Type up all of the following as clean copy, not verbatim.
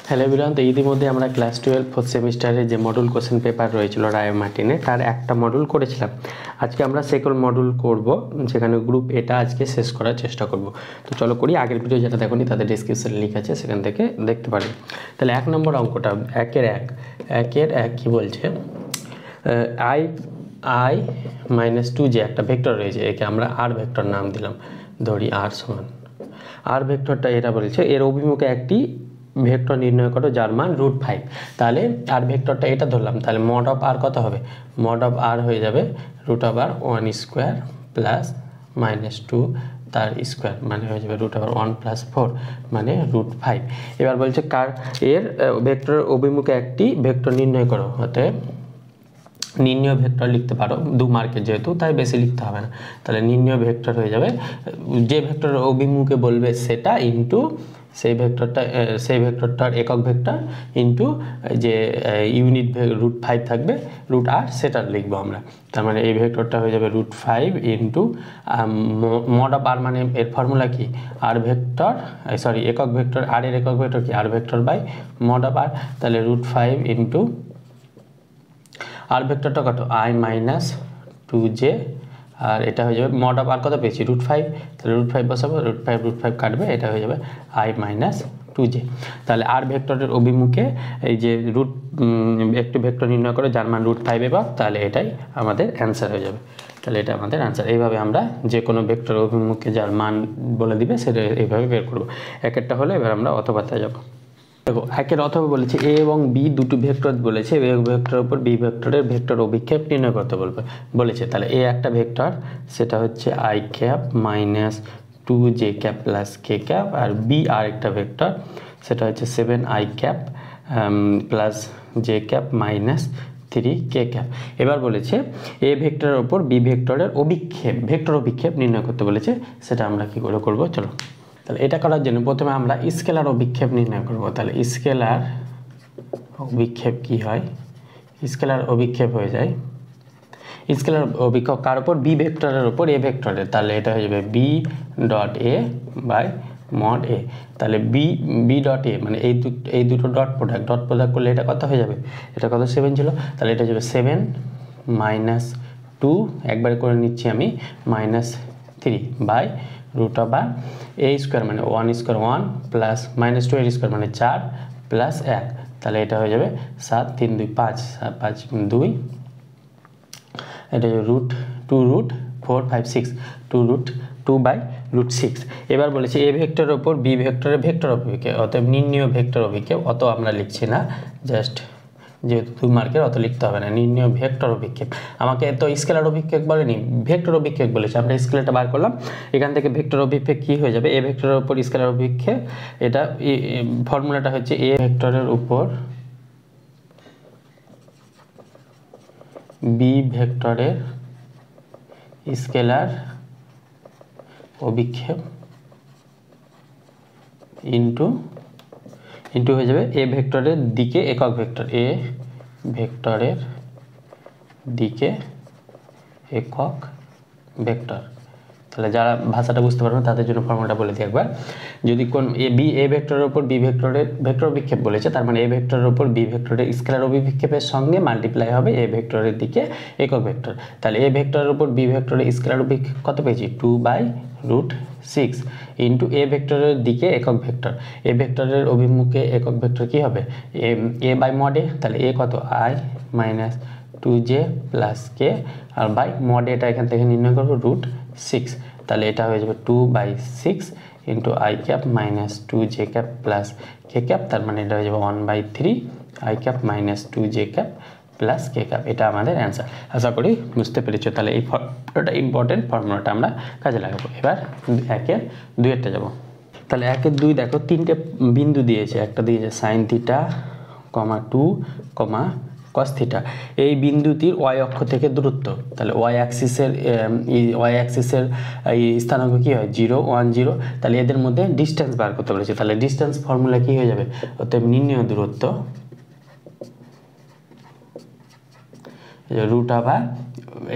Hello everyone, তো ইতিমধ্যে আমরা ক্লাস 12 ফোর্থ সেমিস্টারে যে মডুল কোশ্চেন পেপার রয়েছিল রায় মার্টিনে, তার একটা মডুল করেছিলাম। আজকে আমরা সেকেন্ড মডুল করব, যেখানে গ্রুপ এটা আজকে শেষ করার চেষ্টা করব। তো চলো করি। আগের ভিডিও যেটা দেখোনি তাদের ডিসক্রিপশনে লিঙ্ক আছে, সেখান থেকে দেখতে পারি। তাহলে 1 নম্বর অঙ্কটা একের এক কি বলছে, i মাইনাস 2 যে একটা ভেক্টর রয়েছে, একে আমরা আর ভেক্টর নাম দিলাম, ধরি আর সমান আর ভেক্টরটা এটা বলছে এর অভিমুখে একটি ভেক্টর নির্ণয় করো যার মান √5। তাহলে আর ভেক্টরটা এটা ধরলাম, তাহলে মড অফ আর কত হবে? মড অফ আর হয়ে যাবে √1 স্কোয়ার প্লাস -2 তার স্কোয়ার, মানে হয়ে যাবে √1 + 4 মানে √5। এবার বলছে কার এর ভেক্টরের অভিমুখে একটি ভেক্টর নির্ণয় করো, অতএব নির্ণয় ভেক্টর লিখতে পারো, 2 মার্কের যেহেতু, তাই বেশি লিখতে হবে না। তাহলে নির্ণয় ভেক্টর হয়ে যাবে যে ভেক্টরের অভিমুখে বলবে সেটা ইন্টু সেই ভেক্টরটার একক ভেক্টর ইন্টু যে ইউনিট √5 থাকবে √r, সেটা লিখবো আমরা। তার মানে এই ভেক্টরটা হয়ে যাবে √5 ইন্টু মড অফ আর, মানে এর ফর্মুলা কি? আর ভেক্টর একক ভেক্টর, আর এর একক ভেক্টর কি? আর ভেক্টর বাই মড অফ আর। তাহলে √5 ইন্টু আর ভেক্টরটা কত? i মাইনাস 2j, আর এটা হয়ে যাবে মড অফ আর কত পেয়েছি? √5। তাহলে √5 বসাবো, √5 কাটবে, এটা হয়ে যাবে i মাইনাস 2j। তাহলে আর ভেক্টরের অভিমুখে এই যে একটি ভেক্টর নির্ণয় করে যার মান √5 একক, তাহলে এটাই আমাদের অ্যান্সার হয়ে যাবে। তাহলে এটা আমাদের অ্যান্সার। এইভাবে আমরা যে কোনো ভেক্টর অভিমুখে যার মান বলে দিবে সেটা এইভাবে বের করবো। একেরটা হলে এবার আমরা অথবাতে যাব। দেখো একের অথবা বলেছে এ এবং বি দুটো ভেক্টর বলেছে, এ ভেক্টরের উপর বি ভেক্টরের ভেক্টর অভিক্ষেপ নির্ণয় করতে বলেছে। তাহলে এ একটা ভেক্টর, সেটা হচ্ছে i cap minus 2j cap plus K cap, আর বি আর একটা ভেক্টর, সেটা হচ্ছে 7i cap plus J cap minus 3k cap. এবার বলেছে এ ভেক্টরের ওপর বি ভেক্টরের ভেক্টর অভিক্ষেপ নির্ণয় করতে বলেছে, সেটা আমরা কি করে করবো চলো। তাহলে এটা করার জন্য প্রথমে আমরা স্কেলার অভিক্ষেপ নির্ণয় করব। তাহলে স্কেলার অভিক্ষেপ কি হয়? স্কেলার অভিক্ষেপ হয়ে যায়, স্কেলার অভিক্ষেপ কার উপর? বি ভেক্টরের উপর এ ভেক্টরের। তাহলে এটা হয়ে যাবে B dot A by mod A. তাহলে বি ডট এ মানে এই দুটো ডট প্রোডাক্ট করলে এটা কত হয়ে যাবে? এটা কত? 7 ছিল, তাহলে এটা যাবে 7 মাইনাস 2, একবার করে নিচ্ছি আমি, -3 বাই √a স্কোয়ার মানে 1 স্কোয়ার 1 প্লাস -2 এর স্কোয়ার মানে 4 প্লাস 1। তাহলে এটা হয়ে যাবে 7 3 2 5 5 2, এটা √2 √4 5 6 2√2/6। এবার বলেছে এ ভেক্টরের ওপর বি ভেক্টরের ভেক্টর অভিক্ষেপ, অতএব নির্ণয় ভেক্টর অভিক্ষেপ, অত আমরা লিখছি না, জাস্ট যেহেতু 2 মার্কের অত লিখতে হবে না। নির্ণয় ভেক্টর অভিক্ষেপ, আমাকে তো স্কেলার অভিক্ষেপ বলেনি, ভেক্টর অভিক্ষেপ বলেছে। আমরা স্কেলারটা বার করলাম, এখান থেকে ভেক্টর অভিক্ষেপ কি হয়ে যাবে? এ ভেক্টরের উপর স্কেলার অভিক্ষেপ, এটা ফর্মুলাটা হচ্ছে এ ভেক্টরের উপর বি ভেক্টরের স্কেলার অভিক্ষেপ ইন্টু হয়ে যাবে এ ভেক্টরের দিকে একক ভেক্টর, এ ভেক্টরের দিকে একক ভেক্টর। তাহলে যারা ভাষাটা বুঝতে পারবে তাদের জন্য ফর্মুলাটা বলে দিই একবার। যদি কোন এ ভেক্টরের উপর বি ভেক্টরের ভেক্টর অভিক্ষেপ বলেছে, তার মানে এ ভেক্টরের উপর বি ভেক্টরের স্কেলার অভিক্ষেপের সঙ্গে মাল্টিপ্লাই হবে এ ভেক্টরের দিকে একক ভেক্টর। তাহলে এ ভেক্টরের উপর বি ভেক্টরের স্কেলার অভিক্ষেপ কত পেয়েছি? 2/√6 ইন্টু এ ভেক্টরের দিকে একক ভেক্টর। এ ভেক্টরের অভিমুখে একক ভেক্টর কি হবে? A by mod A. তাহলে এ কত? i minus 2j plus K, আর বাই মড এটা এখান থেকে নির্ণয় করবো √6। তাহলে এটা হয়ে যাবে 2/6 into i cap minus 2j cap plus K cap, তার মানে এটা হয়ে যাবে 1/3 i cap minus 2j cap plus K cap. এটা আমাদের অ্যান্সার। আশা করি বুঝতে পেরেছো। তাহলে এই ফর্মুলাটা ইম্পর্টেন্ট, ফর্মুলাটা আমরা কাজে লাগাবো। এবার 1-এর 2-এরটা যাবো। তাহলে 1-এর 2 দেখো 3টে বিন্দু দিয়েছে, একটা দিয়েছে sin θ, 2, cos θ। এই বিন্দুটির y অক্ষ থেকে দূরত্ব, তাহলে y অ্যাক্সিসের এই স্থানাঙ্ক কি হয়? 0 1 0। তাহলে এদের মধ্যে ডিস্টেন্স বার করতে বলেছে। তাহলে ডিস্টেন্স ফর্মুলা কি হয়ে যাবে? অতএব নির্ণয় দূরত্ব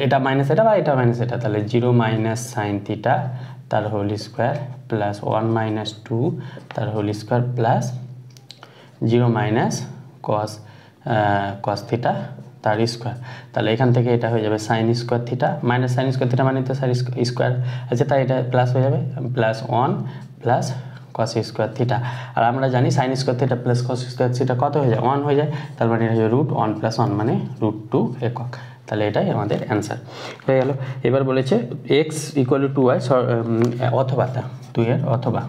এটা মাইনাস এটা বা এটা মাইনাস এটা, তাহলে 0 মাইনাস sin θ তার হোল স্কোয়ার প্লাস 1 - 2 তার whole square plus 0 minus cos theta তার স্কোয়ার। তাহলে এখান থেকে এটা হয়ে যাবে sine square theta, minus sine square theta মানে তো সাইন স্কোয়ার আছে, তাই এটা প্লাস হয়ে যাবে, plus 1 plus cos square theta. আর আমরা জানি sine square theta plus cos square theta কত হয়ে যায়, 1 হয়ে যায়। তার মানে এটা হচ্ছে √1 + 1 মানে √2 একক। তাহলে এটাই আমাদের অ্যান্সার হয়ে গেল। এবার বলেছে x = 2y অথবা 2 এর অথবা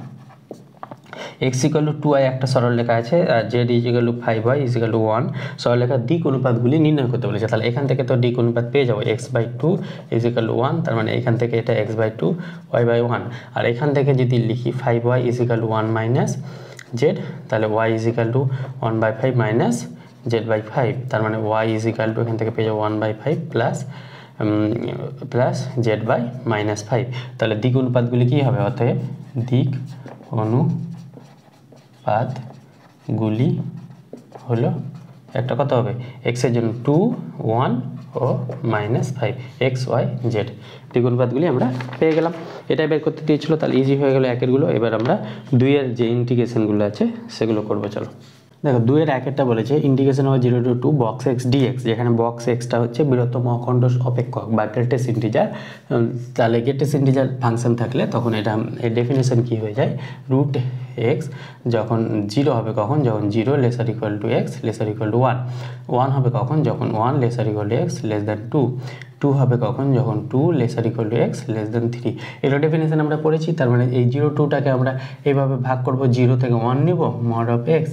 x = 2y একটা সরলরেখা আছে আর z = 5y = 1 সরলরেখার দিক অনুপাতগুলি নির্ণয় করতে বলেছে। তাহলে এখান থেকে তো দিক অনুপাত পেয়ে যাবো, x/2 = 1, তার মানে এখান থেকে এটা x/2 y/1। আর এখান থেকে যদি লিখি 5y = 1 - z, তাহলে y = 1/5 - z/5, তার মানে y = এখান থেকে পেয়ে যাবো 1/5 প্লাস z/-5। তাহলে দিক অনুপাতগুলি কী হবে, অতএব দিক অনুপাতগুলি হলো একটা কত হবে, x এর জন্য 2, 1 ও -5 x y z দিক অনুপাতগুলি আমরা পেয়ে গেলাম। এটাই বের করতে দিয়েছিল, তাহলে ইজি হয়ে গেল একেরগুলো। এবার আমরা 2 এর যে ইন্টিগ্রেশনগুলো আছে সেগুলো করবো। চলো দেখো 2 এর একেরটা বলেছে ইন্টিগ্রেশন হবে 0 to 2 box x dx, যেখানে বক্স এক্সটা হচ্ছে বৃহত্তম অখণ্ড অপেক্ষক বা গ্রেটেস্ট ইন্টিজার। তাহলে গ্রেটেস্ট ইন্টিজার ফাংশন থাকলে তখন এটা এর ডেফিনেশন কী হয়ে যায়, √x যখন 0 হবে কখন, যখন 0 ≤ x ≤ 1, 1 হবে কখন, যখন 1 ≤ x <2, 2 হবে কখন, যখন 2 ≤ x <3। এগুলো ডেফিনেশন আমরা পড়েছি। তার মানে এই 0 2টাকে আমরা এইভাবে ভাগ করব, 0 থেকে 1 নিব mod of x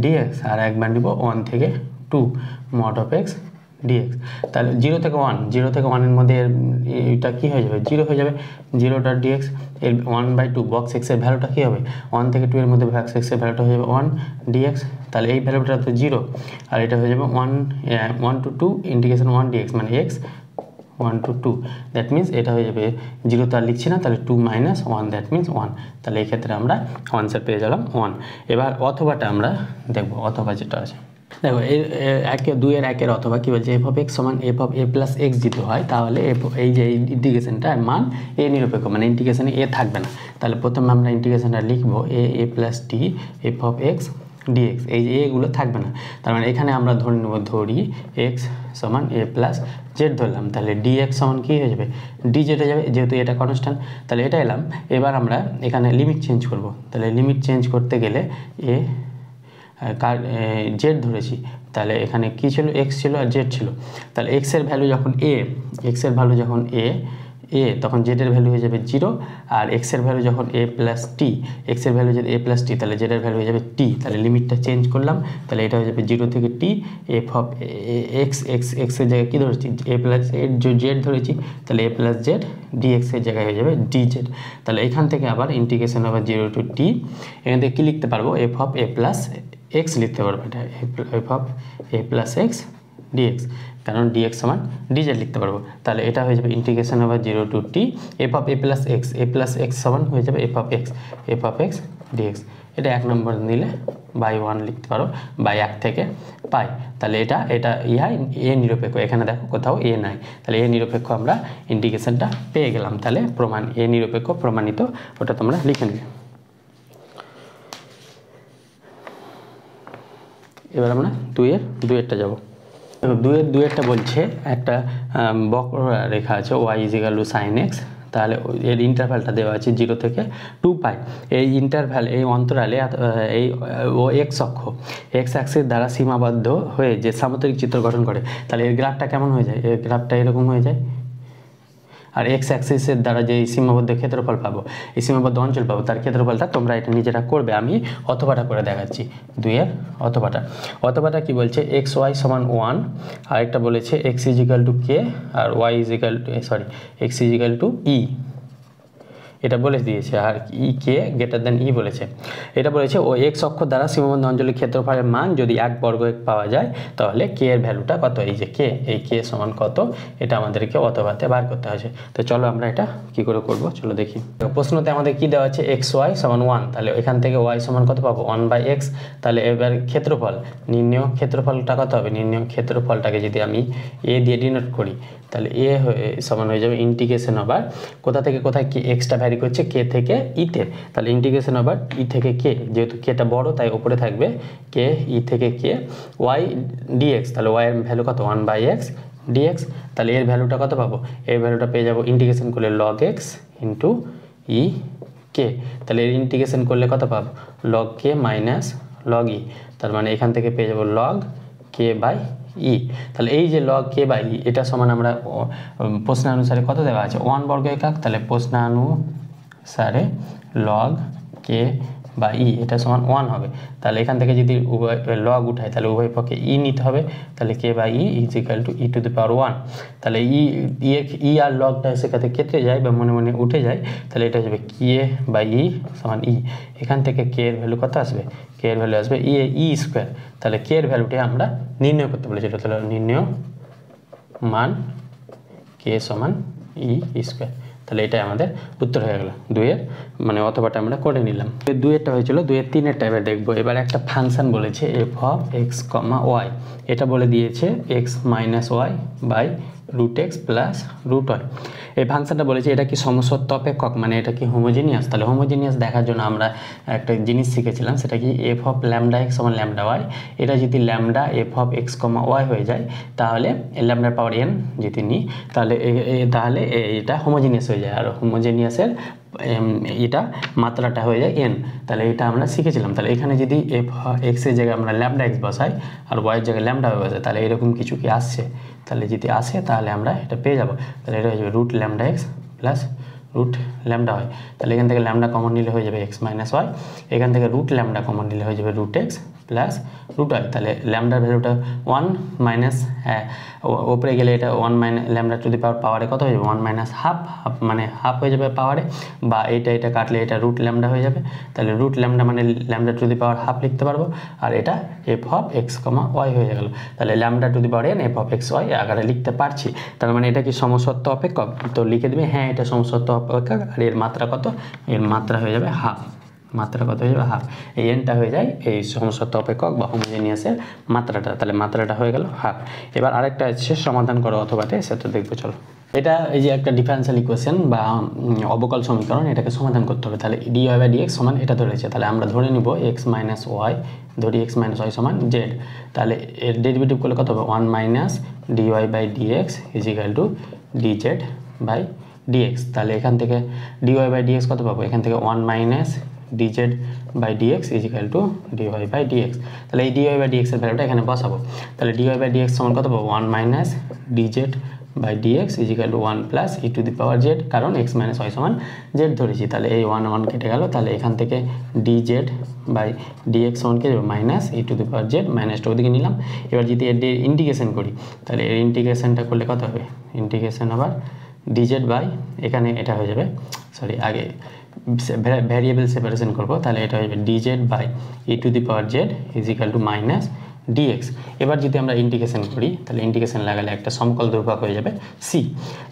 dx, আর একবার নিব 1 থেকে 2 mod of x dx। তাহলে 0 থেকে 1 এর মধ্যে এটা কী হয়ে যাবে, 0 হয়ে যাবে, 0.dx এর 1/2 বক্স এক্সের ভ্যালুটা কী হবে, 1 থেকে 2 এর মধ্যে বক্স এক্সের ভ্যালুটা হয়ে যাবে 1 dx। তাহলে এই ভ্যালুটা তো 0, আর এটা হয়ে যাবে 1 to 2 ইন্টিগ্রেশন 1 dx মানে x 1 to 2, দ্যাট মিনস এটা হয়ে যাবে 0 তো আর লিখছি না, তাহলে 2 - 1 দ্যাট মিনস 1। তাহলে এই ক্ষেত্রে আমরা আনসার পেয়ে গেলাম 1। এবার অথবাটা আমরা দেখব, অথবা যেটা আছে দেখো এই 2 এর একের অথবা কী বলছে, f(x) = f(a + x) যদি হয় তাহলে এই যে ইন্টিগ্রেশনটার মান a নিরপেক্ষ, মানে ইন্টিগ্রেশনে a থাকবে না। তাহলে প্রথমে আমরা ইন্টিগ্রেশনটা লিখবো a + t f(x) dx, এই যে এগুলো থাকবে না। তার মানে এখানে আমরা ধরি x = a + z ধরলাম, তাহলে dx কি হয়ে যাবে, dz হয়ে যাবে, যেহেতু এটা কনস্ট্যান্ট। তাহলে এটা এলাম। এবার আমরা এখানে লিমিট চেঞ্জ করব। তাহলে লিমিট চেঞ্জ করতে গেলে z ধরেছি, তাহলে এখানে কি ছিল, x ছিল আর z ছিল। তাহলে x এর ভ্যালু যখন a তখন z এর ভ্যালু হয়ে যাবে 0, আর x এর ভ্যালু যখন a + t, x এর ভ্যালু যদি a + t, তাহলে z এর ভ্যালু হয়ে যাবে t। তাহলে লিমিটটা চেঞ্জ করলাম, তাহলে এটা হয়ে যাবে 0 থেকে t f(x) x এর জায়গায় কী ধরেছি, a + z ধরেছি, তাহলে a + z dx এর জায়গায় হয়ে যাবে dz। তাহলে এখান থেকে আবার ইন্টিগ্রেশন হবে 0 to t, এখান থেকে কী লিখতে পারবো, f(a + x) লিখতে পারবো, এটা f(a + x) dx, কারণ dx = dz লিখতে পারবো। তাহলে এটা হয়ে যাবে ইন্টিগ্রেশন হবে 0 to t f(a + x), a + x হয়ে যাবে f(x) dx। এটা 1 নম্বর নিলে /1 লিখতে পারো, /1 থেকে পাই। তাহলে এটা ইহা a নিরপেক্ষ, এখানে দেখো কোথাও a নাই, তাহলে a নিরপেক্ষ আমরা ইন্টিগ্রেশনটা পেয়ে গেলাম। তাহলে প্রমাণ a নিরপেক্ষ প্রমাণিত, ওটা তোমরা লিখে নেবে। এবার আমরা 2 এরটা যাব। 2 এরটা বলছে একটা বক্ররেখা আছে y = sin x, তাহলে এর ইন্টারভ্যালটা দেওয়া আছে 0 থেকে 2π। এই ইন্টারভ্যাল, এই অন্তরালে এই ও x অক্ষ x অ্যাক্সিস দ্বারা সীমাবদ্ধ হয়ে যে সামুদ্রিক চিত্র গঠন করে। তাহলে এর গ্রাফটা কেমন হয়ে যায়, এর গ্রাফটা এরকম হয়ে যায়। আর x অ্যাক্সিসের দ্বারা যে সীমাবদ্ধ ক্ষেত্রফল পাবো, এই সীমাবদ্ধ অঞ্চল পাবো, তার ক্ষেত্রফলটা তোমরা এটা নিজেরা করবে, আমি অথবাটা করে দেখাচ্ছি। 2 এর অথবাটা কি বলছে, xy = 1, আর একটা বলেছে x = k আর x = e, এটা বলে দিয়েছে। আর k > e বলেছে। এটা বলেছে ও x অক্ষ দ্বারা সীমাবদ্ধ অঞ্চলের ক্ষেত্রফলের মান যদি 1 বর্গ পাওয়া যায়, তাহলে k এর ভ্যালুটা কত, এই যে k, এই k = কত, এটা আমাদেরকে অথবাতে বার করতে হবে। তো চলো আমরা এটা কি করে করব, চলো দেখি। প্রশ্নতে আমাদের কি দেওয়া আছে, xy = 1, তাহলে এখান থেকে y = কত পাবো, 1/x। তাহলে এবার ক্ষেত্রফল, নির্ণেয় ক্ষেত্রফলটা কত হবে, নির্ণেয় ক্ষেত্রফলটাকে যদি আমি a দিয়ে ডিনোট করি, তাহলে a সমান হয়ে যাবে ইন্টিগ্রেশন আবার কোথা থেকে কোথায় কি এক্সটা ভ্যারি করছে কে থেকে ইতে, তাহলে ইন্টিগ্রেশন ওভার ই থেকে কে, যেহেতু কেটা বড় তাই উপরে থাকবে কে ই থেকে কে ওয়াই ডিএক্স, তাহলে ওয়াই এর ভ্যালু কত 1/x ডিএক্স, তাহলে এর ভ্যালুটা কত পাবো, এর ভ্যালুটা পেয়ে যাবো ইন্টিগ্রেশন করলে log x ইন্টু ই কে, তাহলে এর ইন্টিগ্রেশন করলে কত পাবো log k মাইনাস log ই, তার মানে এখান থেকে পেয়ে যাবো log k বাই ই, তাহলে এই যে log k বাই ই এটা সমান আমরা প্রশ্নানুসারে কত দেওয়া আছে 1 বর্গ একক, তাহলে প্রশ্নানুসারে log k বা ই এটা সমান 1 হবে, তাহলে এখান থেকে যদি উভয় লগ উঠায় তাহলে উভয় পক্ষে ই নিতে হবে, তাহলে K by E is equal to E to the power 1, তাহলে ই আর লগটা সেখানে কেটে যায় বা মনে মনে উঠে যায়, তাহলে এটা যাবে কে বাই ই সমান ই, এখান থেকে কে এর ভ্যালু কত আসবে, কে এর ভ্যালু আসবে ই স্কোয়ার, তাহলে কে এর ভ্যালুটি আমরা নির্ণয় করতে বলেছি, তাহলে নির্ণয় মান কে সমান ই স্কোয়ার, তাহলে এটাই আমাদের উত্তর হয়ে গেল 2-এর, মানে অথবাটা আমরা করে নিলাম। 2-এরটা হয়েছিল, 2-এর 3-এরটা এবার দেখবো। এবার একটা ফাংশন বলেছে F of X comma Y, এটা বলে দিয়েছে X minus Y by root X plus root Y. এই ফাংশনটা বলেছে এটা কি সমসত্ব অপেক্ষক, মানে এটা কি হোমোজিনিয়াস, তাহলে হোমোজিনিয়াস দেখার জন্য আমরা একটা জিনিস শিখেছিলাম, সেটা কি এফ অফ ল্যামডা এক্স সমান ল্যামডা ওয়াই, এটা যদি lambda F of X comma Y হয়ে যায় তাহলে ল্যামডার পাওয়ার এন যদি নিই তাহলে এটা হোমোজিনিয়াস হয়ে যায়, আর হোমোজিনিয়াসের এটা মাত্রাটা হয়ে যায় এন, তাহলে এটা আমরা শিখেছিলাম। তাহলে এখানে যদি এফ এক্সের জায়গায় আমরা ল্যামডা এক্স বসাই আর ওয়াইয়ের জায়গায় ল্যামডা বসাই, তাহলে এরকম কিছু কি আসছে, তাহলে যদি আসে তাহলে আমরা এটা পেয়ে যাব, তাহলে এটা হয়ে যাবে root lambda X plus root lambda Y, তাহলে এখান থেকে ল্যামডা কমন নিলে হয়ে যাবে এক্স মাইনাস ওয়াই, এখান থেকে রুট ল্যামডা কমন নিলে হয়ে যাবে root X plus root Y, তাহলে ল্যামডার ভ্যালুটা 1 মাইনাস ওপরে গেলে এটা 1 মাইনাস ল্যামডা টু দি পাওয়ারে কত হয়ে যাবে 1 মাইনাস হাফ, মানে হাফ হয়ে যাবে পাওয়ারে, বা এটা কাটলে এটা রুট ল্যামডা হয়ে যাবে, তাহলে রুট ল্যামডা মানে lambda to the power half লিখতে পারবো, আর এটা F of X comma Y হয়ে গেল, তাহলে lambda to the power N F of X Y আকারে লিখতে পারছি, তার মানে এটা কি সমসত্ব অপেক্ষক, তো লিখে দেবে হ্যাঁ এটা সমসত্ব অপেক্ষক, আর এর মাত্রা কত, এর মাত্রা হয়ে যাবে হাফ, মাত্রা কত হয়ে যাবে হাফ, এই এনটা হয়ে যায় এই সমসত্ব অপেক্ষক বা হোমোজিনিয়াসের মাত্রাটা, তাহলে মাত্রাটা হয়ে গেল হাফ। এবার আরেকটা আছে সমাধান করো অথবাতে, সেটা দেখবো চলো। এটা এই যে একটা ডিফারেন্সিয়াল ইকুয়েশন বা অবকল সমীকরণ, এটাকে সমাধান করতে হবে, তাহলে ডি ওয়াই বাই ডিএক্স সমান এটা ধরেছে, তাহলে আমরা ধরে নিব এক্স মাইনাস ওয়াই, ধরি এক্স মাইনাস ওয়াই সমান জেড, তাহলে এর ডেরিভেটিভ করলে কত হবে 1 minus D Y by DX is equal to D Z by DX, তাহলে এখান থেকে ডি ওয়াই বাই ডিএক্স কত পাবো, এখান থেকে 1 minus dz by DX is equal to dy by DX, তাহলে এই dy বাই ডিএক্স এর ভ্যালুটা এখানে বসাবো, তাহলে dy বাই ডিএক্স সমান কত পাবো 1 minus dz by DX is equal to 1 plus E to the power Z, কারণ এক্স মাইনাস ওয়াই সমান জেড ধরেছি, তাহলে এই 1 কেটে গেল, তাহলে এখান থেকে dz বাই ডিএক্স সমান কে যাবে minus E to the power Z, মাইনাসটা ওদিকে নিলাম। এবার যদি এর ইন্টিগ্রেশন করি তাহলে এর ইন্টিগ্রেশনটা করলে কত হবে, ইন্টিগ্রেশন আবার dz বাই এখানে এটা হয়ে যাবে, সরি আগে ভ্যারিয়েবল সেপারেশন করবো, তাহলে এটা হয়ে যাবে dz by E to the power Z is equal to minus DX. এবার যদি আমরা ইন্টিগ্রেশন করি তাহলে ইন্টিগ্রেশন লাগালে একটা সমকল ধ্রুবক হয়ে যাবে সি,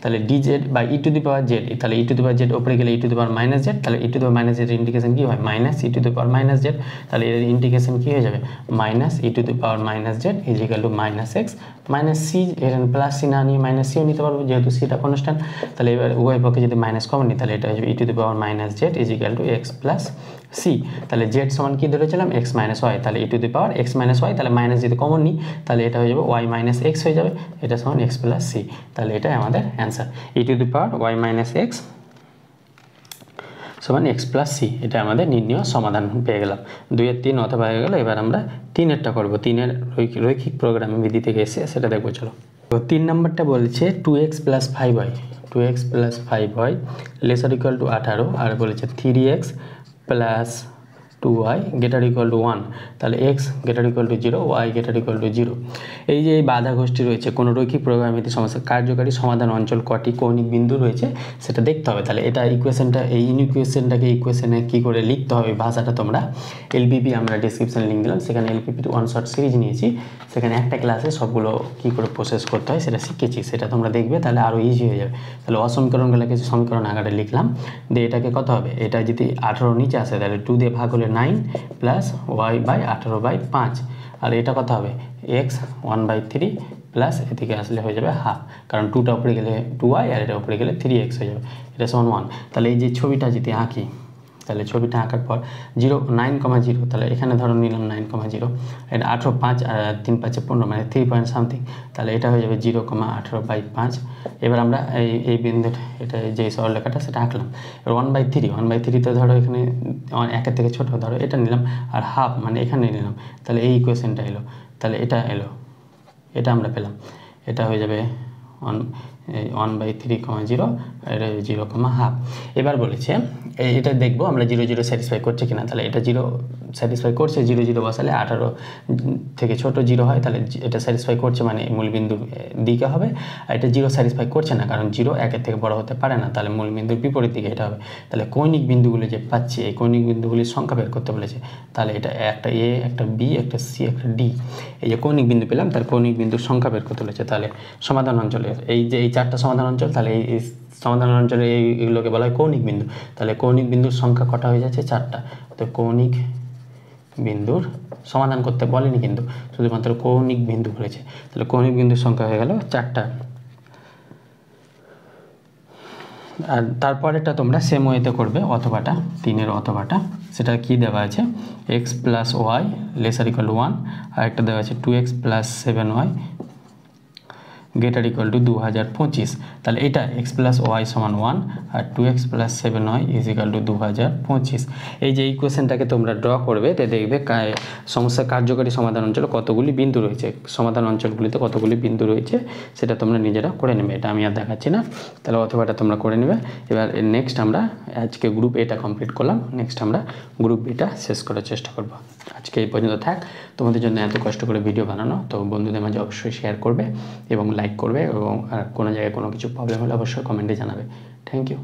তাহলে DZ by E to the power Z, তাহলে E to the power Z উপরে গেলে E to the power minus Z, তাহলে E to the power minus Z integration কী হয় minus E to the power minus Z, তাহলে এর integration কী হয়ে যাবে minus E to the power minus Z is equal to minus X minus C, এখানে plus C না নিয়ে মাইনাস সিও নিতে পারবো যেহেতু সিটা কনস্ট্যান্ট, তাহলে এবার উভয় পক্ষে যদি মাইনাস কমন নিই তাহলে এটা হয়ে যাবে E to the power minus Z is equal to X plus C, তাহলে জেড সমান কী ধরেছিলাম এক্স মাইনাস ওয়াই, তাহলে E to the power X minus Y, তাহলে মাইনাস যদি কমন নিই তাহলে এটা হয়ে যাবে ওয়াই মাইনাস এক্স হয়ে যাবে, এটা সমান এক্স প্লাস সি, তাহলে এটাই আমাদের answer, E to the power Y minus X সমান এক্স প্লাস সি, এটা আমাদের নির্ণয় সমাধান পেয়ে গেলাম। 2-এর 3 অথবা হয়ে গেল। এবার আমরা 3-এরটা করবো, 3-এর রৈখিক প্রোগ্রামিং বিধি থেকে এসে সেটা দেখবো চলো। তো 3 নম্বরটা বলছে 2x plus 5y, 2x plus 5y laser equal to 18, আর বলেছে 3x plus 2y greater equal to 1, তাহলে x greater equal to 0, y greater equal to 0। এই যে বাধা গোষ্ঠী রয়েছে কোনো রৈখিক প্রোগ্রামিং সমস্যার কার্যকারী সমাধান অঞ্চল কটি কৌণিক বিন্দু রয়েছে সেটা দেখতে হবে, তাহলে এটা ইকুয়েশনটা এই ইকুয়েশনটাকে ইকুয়েশনে কী করে লিখতে হবে ভাষাটা তোমরা এলপিপি আমরা ডিসক্রিপশানে লিঙ্ক দিলাম, সেখানে এলপিপির 1 শর্ট সিরিজ নিয়েছি, সেখানে একটা ক্লাসে সবগুলো কী করে প্রসেস করতে হয় সেটা শিখেছি, সেটা তোমরা দেখবে তাহলে আরও ইজি হয়ে যাবে। তাহলে অসমীকরণগুলো কিছু সমীকরণ আকারে লিখলাম, দিয়ে এটাকে কত হবে, এটা যদি 18 নিচে আসে তাহলে 2 দিয়ে ভাগ হলে 9 প্লাস ওয়াই বাই 18/5, আর এটা কত হবে এক্স 1/3 প্লাস এদিকে আসলে হয়ে যাবে হাফ, কারণ 2টা উপরে গেলে 2y আর এটা উপরে গেলে 3x হয়ে যাবে, এটা সমান 1। তাহলে এই যে ছবিটা যদি আঁকি, তাহলে ছবিটা আঁকার পর 9,0, তাহলে এখানে ধরো নিলাম 9,0, এটা 18 5 আর 3 5 15 মানে 3 পয়েন্ট সামথিং, তাহলে এটা হয়ে যাবে 0,18/5। এবার আমরা এই বিন্দুর এটা যে সরলরেখাটা সেটা আঁকলাম। এবার 1/3 তো ধরো এখানে একের থেকে ছোটো ধরো এটা নিলাম, আর হাফ মানে এখানে নিলাম, তাহলে এই ইকুয়েশনটা এলো, তাহলে এটা এলো, এটা আমরা পেলাম, এটা হয়ে যাবে 1/3,0 আর 0,5। এবার বলেছে এটা দেখবো আমরা 0 0 স্যাটিসফাই করছে কিনা, তাহলে এটা 0 স্যাটিসফাই করছে, 0 0 বসালে 18 থেকে ছোট 0 হয়, তাহলে এটা স্যাটিসফাই করছে মানে মূলবিন্দুর দিকে হবে। আর এটা 0 স্যাটিসফাই করছে না, কারণ 0 1-এর থেকে বড় হতে পারে না, তাহলে মূলবিন্দুর বিপরীত দিকে এটা হবে। তাহলে কৌণিক বিন্দুগুলি যে পাচ্ছি, এই কৌণিক বিন্দুগুলির সংখ্যা বের করতে বলেছে, তাহলে এটা একটা এ, একটা বি, একটা সি, একটা ডি, এই যে কৌণিক বিন্দু পেলাম তার কৌণিক বিন্দুর সংখ্যা বের করতে বলেছে। তাহলে সমাধান অঞ্চলের এই যে এই 4টা সমাধান অঞ্চল, তাহলে এই সমাধান অঞ্চলে এইগুলোকে বলা হয় কৌণিক বিন্দু। তাহলে কৌণিক বিন্দুর সংখ্যা কটা হয়ে যাচ্ছে 4টা। তো কৌণিক বিন্দুর সমাধান করতে বলেনি কিন্তু, শুধুমাত্র কৌণিক বিন্দু বলেছে, তাহলে কৌণিক বিন্দুর সংখ্যা হয়ে গেল 4টা। আর তারপরেটা তোমরা সেম ওয়েতে করবে, অথবাটা 3-এর অথবাটা, সেটা কি দেওয়া আছে x + y ≤ 1, আর একটা দেওয়া আছে 2x + 7y > 2025। তাহলে এটা x + y = 1 আর 2x + 7y = 2025। এই যে ইকুয়েশনটাকে তোমরা ড্র করবে, তে দেখবে সমস্যার কার্যকরী সমাধান অঞ্চলে কতগুলি বিন্দু রয়েছে, সমাধান অঞ্চলগুলিতে কতগুলি বিন্দু রয়েছে সেটা তোমরা নিজেরা করে নেবে, এটা আমি আর দেখাচ্ছি না। তাহলে অথবাটা তোমরা করে নেবে। এবার নেক্সট আমরা আজকে গ্রুপ এটা কমপ্লিট করলাম, নেক্সট আমরা গ্রুপ বিটা শেষ করার চেষ্টা করব। আজকে এই পর্যন্ত থাক। তোমাদের জন্য এত কষ্ট করে ভিডিও বানানো, তো বন্ধুদের মাঝে অবশ্যই শেয়ার করবে এবং লাইক করবে, এবং আর কোনো জায়গায় কোনো কিছু প্রবলেম হলে অবশ্যই কমেন্টে জানাবে। Thank you.